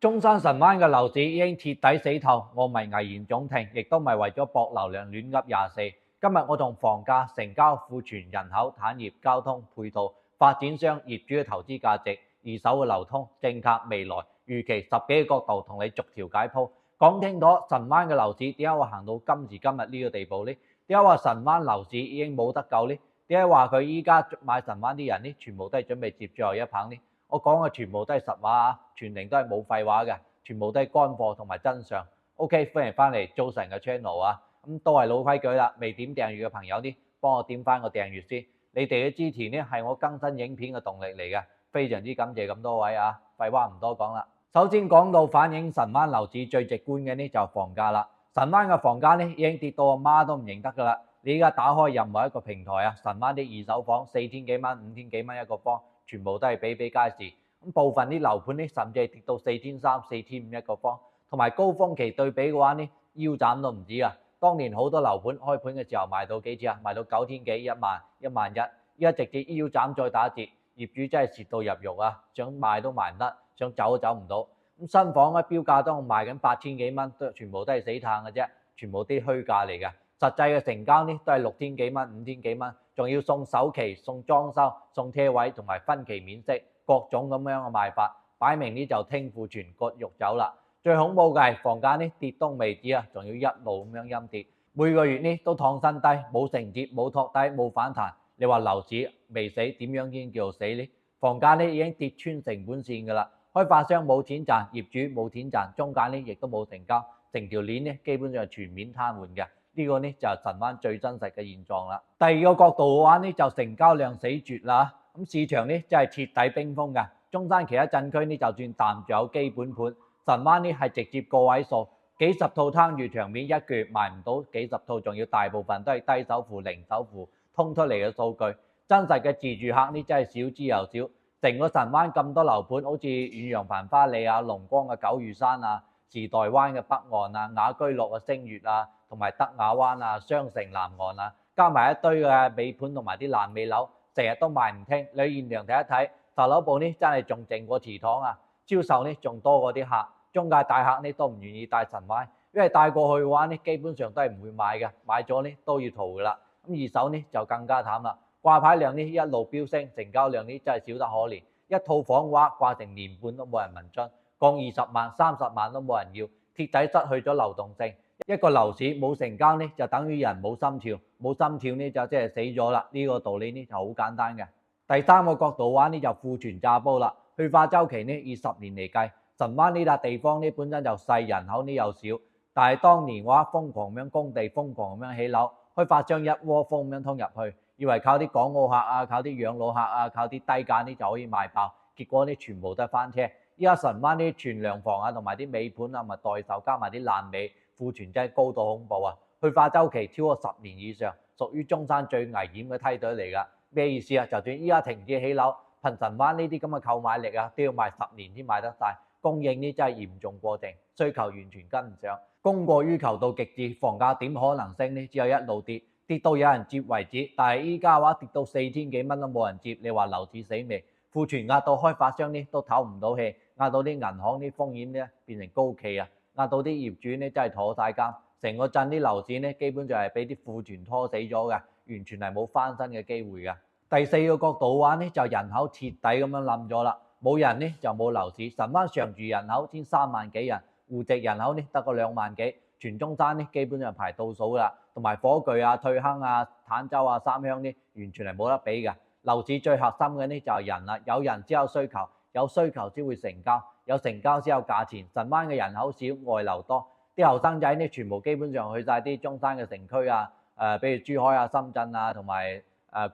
中山神灣嘅樓市已經徹底死透，我唔係危言總聽，亦都唔係為咗博流量亂噏24。今日我從房價、成交、庫存、人口、產業、交通、配套、發展商、業主嘅投資價值、二手嘅流通、政策、未來、預期10幾個角度同你逐條解鋪，講清楚神灣嘅樓市點解會行到今時今日呢個地步呢？點解話神灣樓市已經冇得救呢？點解話佢依家買神灣啲人呢，全部都係準備接最後一棒呢？我講嘅全部都係實話啊，全零都係冇廢話嘅，全部都係乾貨同埋真相。OK， 歡迎翻嚟早晨嘅 channel 啊，都係老規矩啦，未點訂閱嘅朋友呢，幫我點翻個訂閱先。你哋嘅支持呢係我更新影片嘅動力嚟嘅，非常之感謝咁多位啊！廢話唔多講啦，首先講到反映神灣樓市最直觀嘅呢就係房價啦。神灣嘅房價呢已經跌到阿媽都唔認得噶啦。你而家打開任何一個平台啊，神灣啲二手房4000幾蚊、5000幾蚊一個方，全部都係比比皆是。咁部分啲樓盤呢，甚至係跌到4300、4500一個方，同埋高峰期對比嘅話呢，腰斬都唔止啊！當年好多樓盤開盤嘅時候賣到幾錢啊？賣到9000幾、1萬、11000，依家直接腰斬再打折，業主真係蝕到入肉啊！想賣都賣唔得，想走都走唔到。咁新房嘅標價都賣緊8000幾蚊，全部都係死撐嘅啫，全部啲虛價嚟嘅。實際嘅成交呢都係6000幾蚊、5000幾蚊，仲要送首期、送裝修、送車位同埋分期免息，各種咁樣嘅賣法，擺明呢就聽庫存割肉走啦。最恐怖嘅係房價呢跌都未止啊，仲要一路咁樣陰跌，每個月呢都創新低，冇承接、冇托底、冇反彈。你話樓市未死，點樣先叫做死呢？房價呢已經跌穿成本線㗎啦，開發商冇錢賺，業主冇錢賺，中介呢亦都冇成交，成條鏈呢基本上係全面癱瘓嘅。呢個呢就係神灣最真實嘅現狀啦。第二個角度嘅話呢，就成交量死絕啦，咁市場呢真係徹底冰封嘅。中山其他鎮區呢就算淡住有基本盤，神灣呢係直接個位數，幾十套攤住場面，一個月賣唔到幾十套，仲要大部分都係低首付、零首付通出嚟嘅數據。真實嘅自住客呢真係少之又少，成個神灣咁多樓盤，好似遠洋繁花里啊、龍光嘅九如山啊、時代灣嘅北岸啊、雅居樂嘅星月啊，同埋德雅灣啊、雙城南岸啊，加埋一堆嘅尾盤同埋啲爛尾樓，成日都賣唔清。你去現場睇一睇，售樓部呢真係仲靜過祠堂啊，銷售呢仲多過啲客，中介大客呢都唔願意帶神灣，因為帶過去嘅話呢，基本上都係唔會買嘅，買咗呢都要逃噶啦。咁二手呢就更加慘啦，掛牌量呢一路飆升，成交量呢真係少得可憐，一套房嘅話掛成年半都冇人問津，降20萬、30萬都冇人要，徹底失去咗流動性。一個樓市冇成交呢，就等於人冇心跳，冇心跳呢就即係死咗啦。呢個道理呢就好簡單嘅。第三個角度嘅話呢就庫存炸煲啦。去化周期呢以10年嚟計，神灣呢笪地方呢本身就細，人口呢又少，但係當年嘅話瘋狂咁樣供地，瘋狂咁樣起樓，開發商一窩蜂咁樣通入去，以為靠啲港澳客啊、靠啲養老客啊、靠啲低價呢就可以賣爆，結果呢全部都係翻車。依家神灣啲存量房啊，同埋啲尾盤啊，咪代售加埋啲爛尾，庫存真係高到恐怖啊！去化周期超過10年以上，屬於中山最危險嘅梯隊嚟㗎。咩意思啊？就算依家停止起樓，憑神灣呢啲咁嘅購買力啊，都要賣10年先賣得晒。供應呢真係嚴重過剩，需求完全跟唔上，供過於求到極致，房價點可能升呢？只有一路跌，跌到有人接為止。但係依家嘅話跌到4000幾蚊都冇人接，你話樓市死未？庫存壓到開發商呢都唞唔到氣，壓到啲銀行啲風險呢變成高企啊，壓到啲業主呢真係坐晒監，成個鎮啲樓市呢基本上係俾啲庫存拖死咗嘅，完全係冇翻身嘅機會嘅。第四個角度嘅話呢，就人口徹底咁樣冧咗啦，冇人呢就冇樓市。神灣常住人口先3萬幾人，戶籍人口呢得個2萬幾，全中山呢基本上排倒數啦，同埋火炬啊、退坑啊、坦洲啊、三鄉呢完全係冇得比嘅。樓市最核心嘅呢就係人啦，有人先有需求，有需求先會成交，有成交先有價錢。神灣嘅人口少，外流多，啲後生仔呢全部基本上去晒啲中山嘅城區啊，比如珠海啊、深圳啊同埋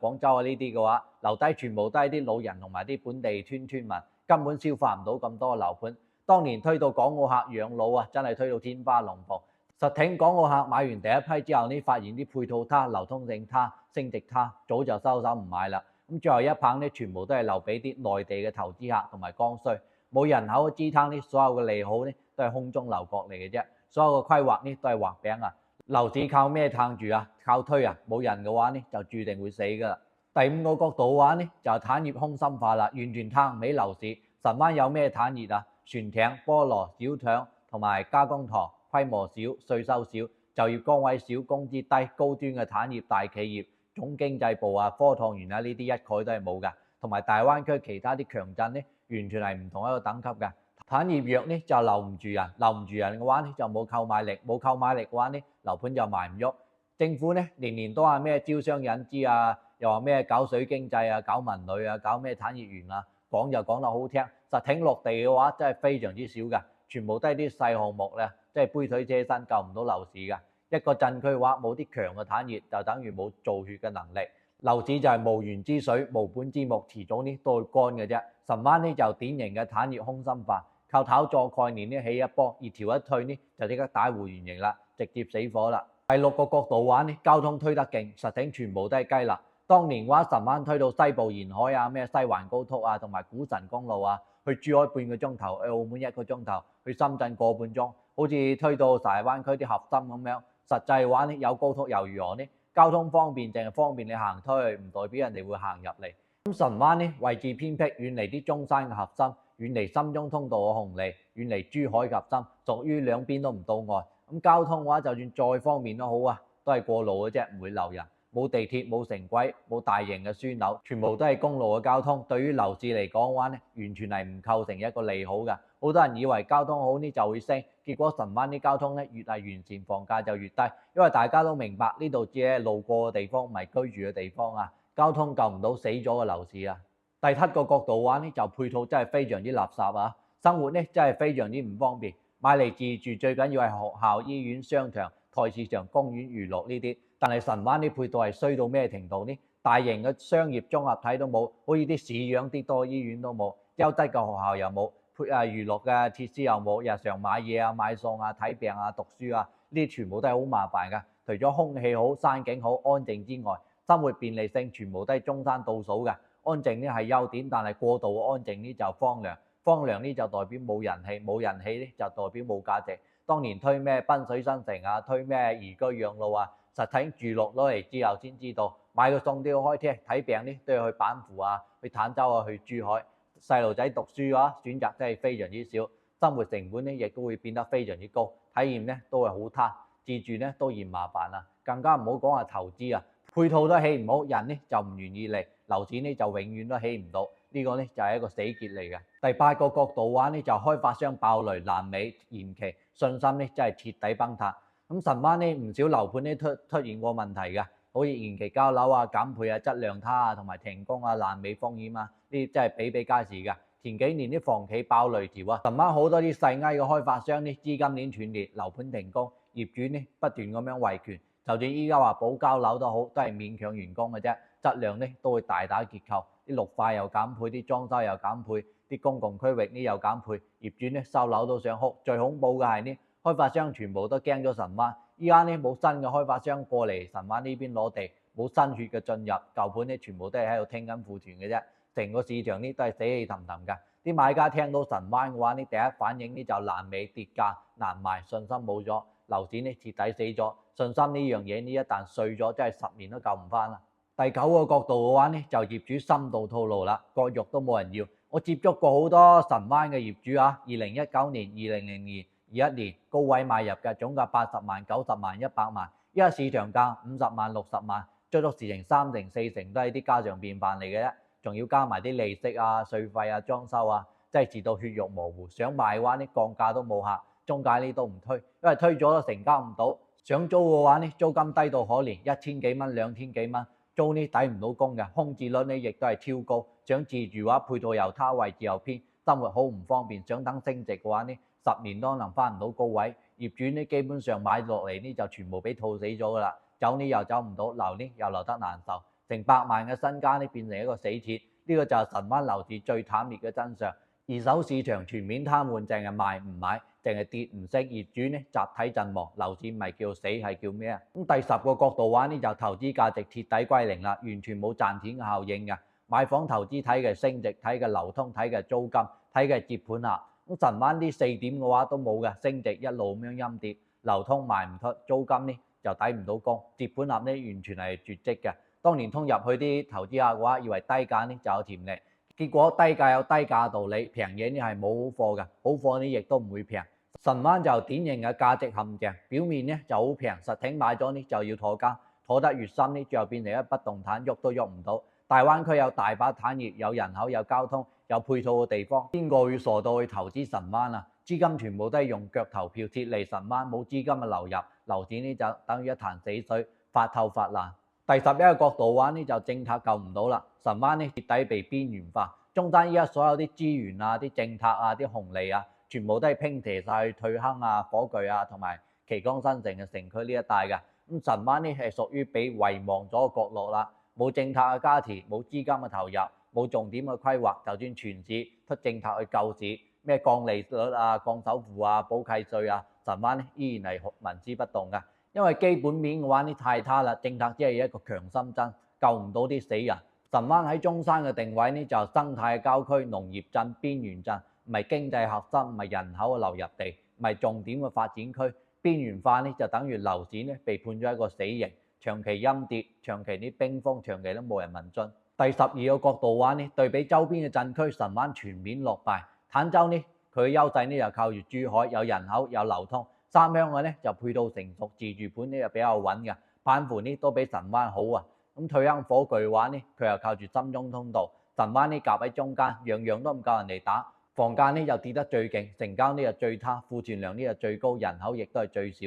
廣州啊呢啲嘅話，留低全部都係啲老人同埋啲本地村民，根本消化唔到咁多樓盤。當年推到港澳客養老啊，真係推到天花龍鳳。實挺港澳客買完第一批之後呢，發現啲配套差、流通性差、升值差，早就收手唔買啦。咁最後一棒呢，全部都係留俾啲內地嘅投資客同埋剛需，冇人口嘅支撐呢，所有嘅利好呢都係空中樓閣嚟嘅啫，所有嘅規劃呢都係畫餅啊！樓市靠咩撐住啊？靠推啊！冇人嘅話呢，就注定會死㗎啦。第五個角度嘅話呢，就係產業空心化啦，完全撐唔起樓市。神灣有咩產業啊？船艇、菠蘿、小腸同埋加工糖，規模小、稅收少、就業崗位少、工資低、高端嘅產業大企業，總經濟部啊、科創園啊呢啲一概都係冇嘅。同埋大灣區其他啲強鎮呢，完全係唔同一個等級嘅。產業弱呢就留唔住人，留唔住人嘅話呢就冇購買力，冇購買力嘅話呢樓盤就賣唔喐。政府呢年年都話咩招商引資啊，又話咩搞水經濟啊、搞文旅啊、搞咩產業園啊，講就講得好聽，實挺落地嘅話真係非常之少嘅，全部都係啲細項目咧，即係杯水車薪，救唔到樓市嘅。一個鎮區嘅話冇啲強嘅產業，就等於冇造血嘅能力。樓市就係無源之水、無本之木，遲早呢都會乾嘅啫。神灣呢就典型嘅產業空心化，靠炒作概念呢起一波，熱潮一退呢就即刻打回原形啦，直接死火啦。第六個角度話呢，交通推得勁，實挺全部都係雞肋。當年嘅話，神灣推到西部沿海啊，咩西環高速啊，同埋古神公路啊，去珠海半個鐘頭，去澳門一個鐘頭，去深圳個半鐘，好似推到大灣區啲核心咁樣。實際嘅話呢，有高速又如何呢？交通方便淨係方便你行出去，唔代表人哋會行入嚟。咁神灣呢位置偏僻，遠離啲中山嘅核心，遠離深中通道嘅紅利，遠離珠海嘅核心，屬於兩邊都唔到岸。咁交通嘅話，就算再方便都好啊，都係過路嘅啫，唔會留人。冇地鐵、冇城軌、冇大型嘅樞紐，全部都係公路嘅交通。對於樓市嚟講嘅話呢，完全係唔構成一個利好嘅。好多人以為交通好呢就會升，結果神灣啲交通呢越係完善，房價就越低。因為大家都明白呢度只係路過嘅地方，唔係居住嘅地方啊。交通救唔到死咗嘅樓市啊。第七個角度嘅話呢，就配套真係非常之垃圾啊！生活呢真係非常之唔方便。買嚟自住最緊要係學校、醫院、商場、菜市場、公園、娛樂呢啲。但係神灣啲配套係衰到咩程度呢？大型嘅商業綜合體都冇，好似啲市樣啲多醫院都冇，優質嘅學校又冇，娛樂嘅設施又冇，日常買嘢啊、買餸啊、睇病啊、讀書啊，呢啲全部都係好麻煩㗎。除咗空氣好、山景好、安靜之外，生活便利性全部都係中山倒數嘅。安靜呢係優點，但係過度嘅安靜呢就荒涼，荒涼呢就代表冇人氣，冇人氣呢就代表冇價值。當年推咩濱水新城啊，推咩宜居養老啊，實體住落咗嚟之後先知道，買個餸都要開車，睇病呢都要去板湖啊、去坦洲啊、去珠海。細路仔讀書嘅話，選擇真係非常之少，生活成本呢亦都會變得非常之高，體驗呢都係好差，自住呢都嫌麻煩啊，更加唔好講話投資啊，配套都起唔好，人呢就唔願意嚟，樓市呢就永遠都起唔到，呢個呢就係一個死結嚟嘅。第八個角度嘅話呢，就開發商爆雷爛尾延期，信心呢真係徹底崩塌。咁神灣呢唔少樓盤呢出現過問題嘅，好似延期交樓啊、減配啊、質量差啊、同埋停工啊、爛尾風險啊，呢啲真係比比皆是嘅。前幾年啲房企爆雷潮啊，神灣好多啲細埃嘅開發商呢資金鏈斷裂，樓盤停工，業主呢不斷咁樣維權，就算依家話補交樓都好，都係勉強完工嘅啫，質量呢都會大打折扣，啲綠化又減配，啲裝修又減配，啲公共區域呢又減配，業主呢收樓都想哭。最恐怖嘅係呢，開發商全部都驚咗神灣，依家呢冇新嘅開發商過嚟神灣呢邊攞地，冇新血嘅進入，舊盤呢全部都係喺度清緊庫存嘅啫，成個市場呢都係死氣沉沉㗎。啲買家聽到神灣嘅話呢，第一反應呢就爛尾跌價難賣，信心冇咗，樓市呢徹底死咗。信心呢樣嘢呢一旦碎咗，真係10年都救唔翻啦。第九個角度嘅話呢，就業主深度套路啦，割肉都冇人要。我接觸過好多神灣嘅業主啊，2019年、2020年、21年高位買入嘅，總價80萬、90萬、100萬，依家市場價50萬、60萬，追到事情3成4成都係啲家常便飯嚟嘅啫，仲要加埋啲利息啊、稅費啊、裝修啊，真係至到血肉模糊。想賣嘅話呢，降價都冇客，中介呢都唔推，因為推咗都成交唔到。想租嘅話呢，租金低到可憐，1000幾蚊、2000幾蚊，租呢抵唔到供嘅，空置率呢亦都係超高。想自住嘅話，配套又差，位置又偏，生活好唔方便。想等升值嘅話呢，10年都可能翻唔到高位。業主呢基本上買落嚟呢就全部俾套死咗㗎啦，走呢又走唔到，留呢又留得難受，成百萬嘅身家呢變成一個死鐵。呢個就係神灣樓市最慘烈嘅真相。二手市場全面癱瘓，淨係賣唔買，淨係跌唔升，業主呢集體陣亡，樓市唔係叫死係叫咩啊？咁第10個角度話呢，就投資價值徹底歸零啦，完全冇賺錢嘅效應嘅。買房投資睇嘅升值，睇嘅流通，睇嘅租金，睇嘅接盤俠。咁神灣啲4點嘅話都冇嘅，升值一路咁樣陰跌，流通賣唔出，租金呢就抵唔到供，接盤俠呢完全係絕跡嘅。當年通入去啲投資客嘅話，以為低價呢就有潛力。結果低價有低價道理，平嘢呢係冇好貨嘅，好貨呢亦都唔會平。神灣就典型嘅價值陷阱，表面呢就好平，實體買咗呢就要妥交，妥得越深呢，最後變成一不動產，喐都喐唔到。大灣區有大把產業，有人口，有交通，有配套嘅地方，邊個會傻到去投資神灣啊？資金全部都係用腳投票撤離神灣，冇資金嘅流入，樓市呢就等於一潭死水，發透發爛。第11個角度話呢就政策救唔到啦，神灣呢徹底被邊緣化。中山依家所有啲資源啊、啲政策啊、啲紅利啊，全部都係拼斜晒去退坑啊、火炬啊同埋旗江新城嘅城區呢一帶嘅。咁神灣呢係屬於被遺忘咗嘅角落啦，冇政策嘅加持，冇資金嘅投入，冇重點嘅規劃，就算全市出政策去救市，咩降利率啊、降首付啊、補契稅啊，神灣呢依然係紋絲不動嘅。因為基本面嘅話呢太差啦，政策只係一個強心針，救唔到啲死人。神灣喺中山嘅定位呢就生態郊區、農業鎮、邊緣鎮，唔係經濟核心，唔係人口嘅流入地，唔係重點嘅發展區。邊緣化呢就等於樓市呢被判咗一個死刑，長期陰跌，長期啲冰封，長期都冇人問津。第12個角度話呢，對比周邊嘅鎮區，神灣全面落敗。坦洲呢佢嘅優勢呢就靠住珠海，有人口有流通。三鄉嘅呢就配套成熟，自住盤呢就比較穩嘅，板盤呢都比神灣好啊。咁退坑火炬嘅話呢，佢又靠住深中通道，神灣呢夾喺中間，樣樣都唔夠人哋打。房價呢又跌得最勁，成交呢就最差，庫存量呢就最高，人口亦都係最少，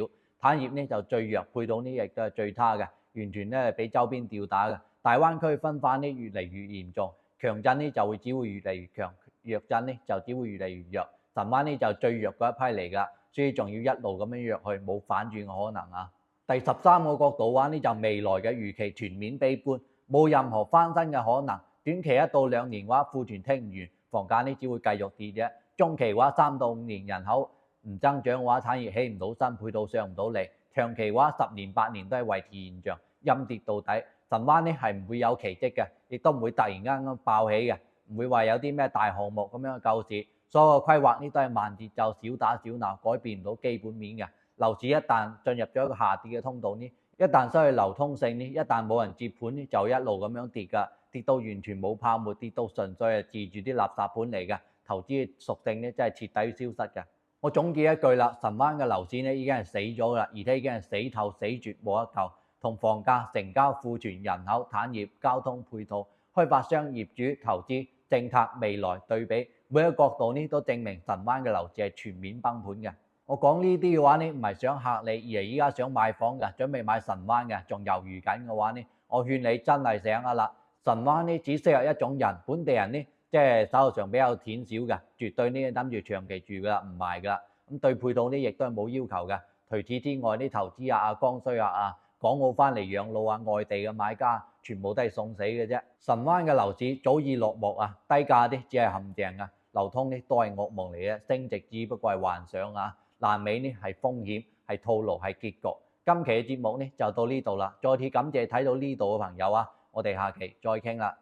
產業呢就最弱，配套呢亦都係最差嘅，完全呢係俾周邊吊打嘅。大灣區分化呢越嚟越嚴重，強鎮呢就只會越嚟越強，弱鎮呢就只會越嚟越弱。神灣呢就最弱嗰一批嚟㗎，所以仲要一路咁樣弱去，冇反轉嘅可能啊！第13個角度話呢就未來嘅預期全面悲觀，冇任何翻身嘅可能。短期1到2年嘅話，庫存清唔完，房價呢只會繼續跌啫。中期嘅話3到5年人口唔增長嘅話，產業起唔到身，配套上唔到嚟。長期嘅話10年8年都係維持現象，陰跌到底。神灣呢係唔會有奇蹟嘅，亦都唔會突然間咁爆起嘅，唔會話有啲咩大項目咁樣嘅救市。所有嘅規劃呢都係慢節奏、小打小鬧，改變唔到基本面嘅。樓市一旦進入咗一個下跌嘅通道呢，一旦失去流通性呢，一旦冇人接盤呢，就一路咁樣跌㗎，跌到完全冇泡沫，跌到純粹係自住啲垃圾盤嚟嘅，投資屬性呢真係徹底消失嘅。我總結一句啦，神灣嘅樓市呢已經係死咗啦，而且已經係死透死絕冇得救，同房價、成交、庫存、人口、產業、交通配套、開發商、業主、投資、政策、未來對比，每一個角度呢都證明神灣嘅樓市係全面崩盤嘅。我講呢啲嘅話呢，唔係想嚇你，而係依家想買房嘅，準備買神灣嘅，仲猶豫緊嘅話呢，我勸你真係醒下啦！神灣呢只適合一種人，本地人呢即係手頭上比較錢少嘅，絕對呢諗住長期住㗎啦，唔賣㗎啦。咁對配套呢亦都係冇要求嘅。除此之外，啲投資啊、剛需啊、港澳翻嚟養老啊、外地嘅買家，全部都係送死嘅啫。神灣嘅樓市早已落幕啊，低價啲只係陷阱啊，流通呢都係噩夢嚟嘅，升值只不過係幻想啊。爛尾呢係風險，係套路，係結局。今期嘅節目呢就到呢度啦，再次感謝睇到呢度嘅朋友啊，我哋下期再傾啦。